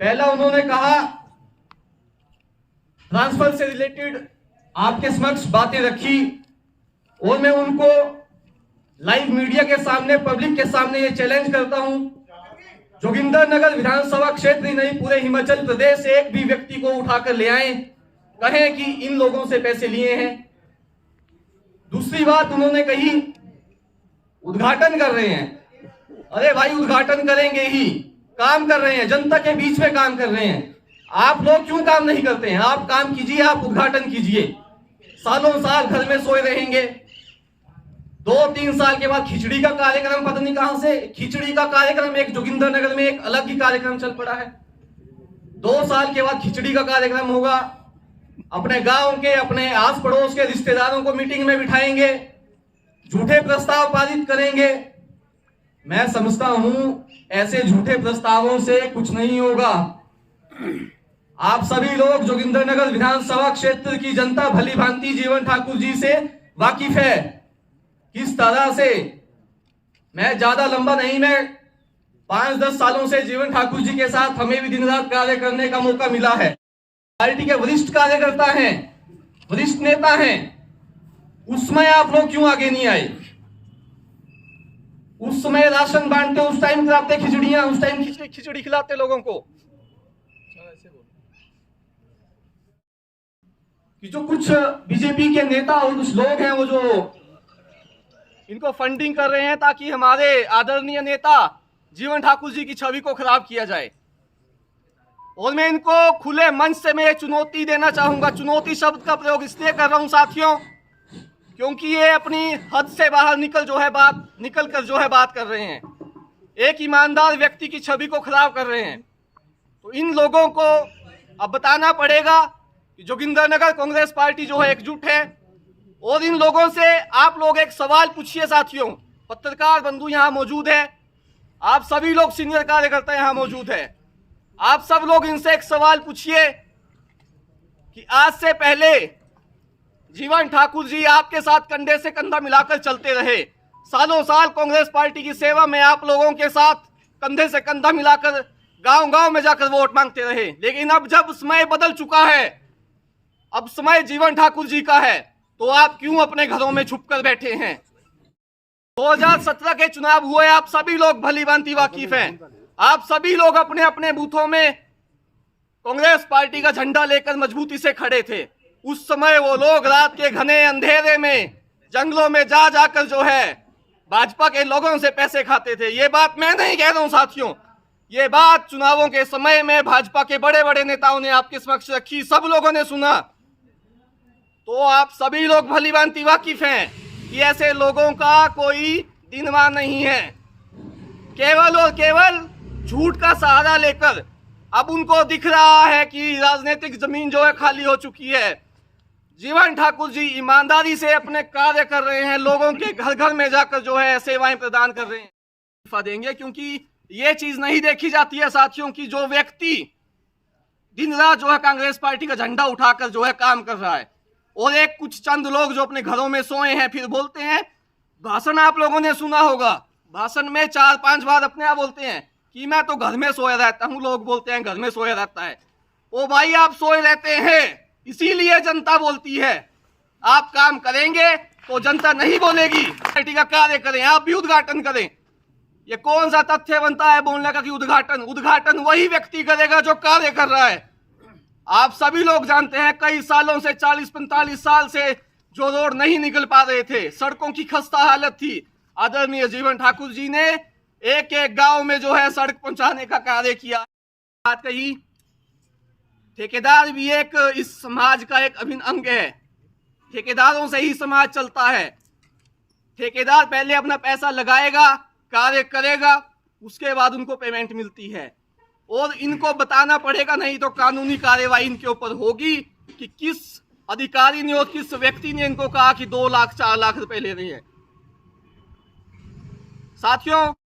पहला उन्होंने कहा ट्रांसफर से रिलेटेड आपके समक्ष बातें रखी और मैं उनको लाइव मीडिया के सामने, पब्लिक के सामने ये चैलेंज करता हूं, जोगिंदरनगर विधानसभा क्षेत्र ही नहीं पूरे हिमाचल प्रदेश से एक भी व्यक्ति को उठाकर ले आए, कहें कि इन लोगों से पैसे लिए हैं। दूसरी बात उन्होंने कही उद्घाटन कर रहे हैं। अरे भाई, उद्घाटन करेंगे ही, काम कर रहे हैं, जनता के बीच में काम कर रहे हैं। आप लोग क्यों काम नहीं करते हैं? आप काम कीजिए, आप उद्घाटन कीजिए। सालों साल घर में सोए रहेंगे, 2-3 साल के बाद खिचड़ी का कार्यक्रम पता नहीं कहां से, खिचड़ी का कार्यक्रम एक जोगिंदरनगर में एक अलग ही कार्यक्रम चल पड़ा है। 2 साल के बाद खिचड़ी का कार्यक्रम होगा, अपने गांव के, अपने आस पड़ोस के रिश्तेदारों को मीटिंग में बिठाएंगे, झूठे प्रस्ताव पारित करेंगे। मैं समझता हूं ऐसे झूठे प्रस्तावों से कुछ नहीं होगा। आप सभी लोग जोगिंदरनगर विधानसभा क्षेत्र की जनता भली भांति जीवन ठाकुर जी से वाकिफ है, किस तरह से। मैं ज्यादा लंबा नहीं, मैं 5-10 सालों से जीवन ठाकुर जी के साथ हमें भी दिन रात कार्य करने का मौका मिला है। पार्टी के वरिष्ठ कार्यकर्ता हैं, वरिष्ठ नेता हैं, उस समय आप लोग क्यों आगे नहीं आए? उस समय राशन बांटते, उस टाइम खिलाते खिचड़ियां, उस टाइम खिचड़ी खिलाते लोगों को। कि जो कुछ बीजेपी के नेता और कुछ लोग हैं वो जो इनको फंडिंग कर रहे हैं ताकि हमारे आदरणीय नेता जीवन ठाकुर जी की छवि को खराब किया जाए। और मैं इनको खुले मंच से मैं चुनौती देना चाहूंगा। चुनौती शब्द का प्रयोग इसलिए कर रहा हूं साथियों, क्योंकि ये अपनी हद से बाहर निकल कर जो है बात कर रहे हैं, एक ईमानदार व्यक्ति की छवि को खराब कर रहे हैं। तो इन लोगों को अब बताना पड़ेगा कि जोगिंदरनगर कांग्रेस पार्टी जो है एकजुट है। और इन लोगों से आप लोग एक सवाल पूछिए साथियों, पत्रकार बंधु यहाँ मौजूद है, आप सभी लोग सीनियर कार्यकर्ता यहाँ मौजूद है, आप सब लोग इनसे एक सवाल पूछिए कि आज से पहले जीवन ठाकुर जी आपके साथ कंधे से कंधा मिलाकर चलते रहे, सालों साल कांग्रेस पार्टी की सेवा में आप लोगों के साथ कंधे से कंधा मिलाकर गांव-गांव में जाकर वोट मांगते रहे। लेकिन अब जब समय बदल चुका है, अब समय जीवन ठाकुर जी का है, तो आप क्यों अपने घरों में छुप कर बैठे हैं? 2017 के चुनाव हुए, आप सभी लोग भली भांति वाकिफ हैं। आप सभी लोग अपने अपने बूथों में कांग्रेस पार्टी का झंडा लेकर मजबूती से खड़े थे। उस समय वो लोग रात के घने अंधेरे में जंगलों में जा जाकर जो है भाजपा के लोगों से पैसे खाते थे। ये बात मैं नहीं कह रहा हूं साथियों, ये बात चुनावों के समय में भाजपा के बड़े बड़े नेताओं ने आपके समक्ष रखी, सब लोगों ने सुना। तो आप सभी लोग भली भांति वाकिफ हैं कि ऐसे लोगों का कोई दिनवा नहीं है। केवल और केवल झूठ का सहारा लेकर अब उनको दिख रहा है कि राजनीतिक जमीन जो है खाली हो चुकी है। जीवन ठाकुर जी ईमानदारी से अपने कार्य कर रहे हैं, लोगों के घर घर में जाकर जो है सेवाएं प्रदान कर रहे हैं। इस्तीफा देंगे, क्योंकि ये चीज नहीं देखी जाती है साथियों की जो व्यक्ति दिन रात जो है कांग्रेस पार्टी का झंडा उठाकर जो है काम कर रहा है, और एक कुछ चंद लोग जो अपने घरों में सोए हैं फिर बोलते हैं। भाषण आप लोगों ने सुना होगा, भाषण में 4-5 बार अपने आप बोलते हैं कि मैं तो घर में सोया रहता हूं। लोग बोलते हैं घर में सोया रहता है। ओ भाई, आप सोए रहते हैं इसीलिए जनता बोलती है। आप काम करेंगे तो जनता नहीं बोलेगी। पार्टी का कार्य करें, आप भी उद्घाटन करें। ये कौन सा तथ्य बनता है बोलने का कि उद्घाटन वही व्यक्ति करेगा जो कार्य कर रहा है। आप सभी लोग जानते हैं कई सालों से, 40-45 साल से जो रोड नहीं निकल पा रहे थे, सड़कों की खस्ता हालत थी, आदरणीय जीवन ठाकुर जी ने एक एक गांव में जो है सड़क पहुंचाने का कार्य किया। बात कही, ठेकेदार भी एक इस समाज का एक अभिन्न अंग है। ठेकेदारों से ही समाज चलता है। ठेकेदार पहले अपना पैसा लगाएगा, कार्य करेगा, उसके बाद उनको पेमेंट मिलती है। और इनको बताना पड़ेगा, नहीं तो कानूनी कार्यवाही इनके ऊपर होगी कि किस अधिकारी ने और किस व्यक्ति ने इनको कहा कि 2 लाख 4 लाख रुपए ले रहे हैं। साथियों,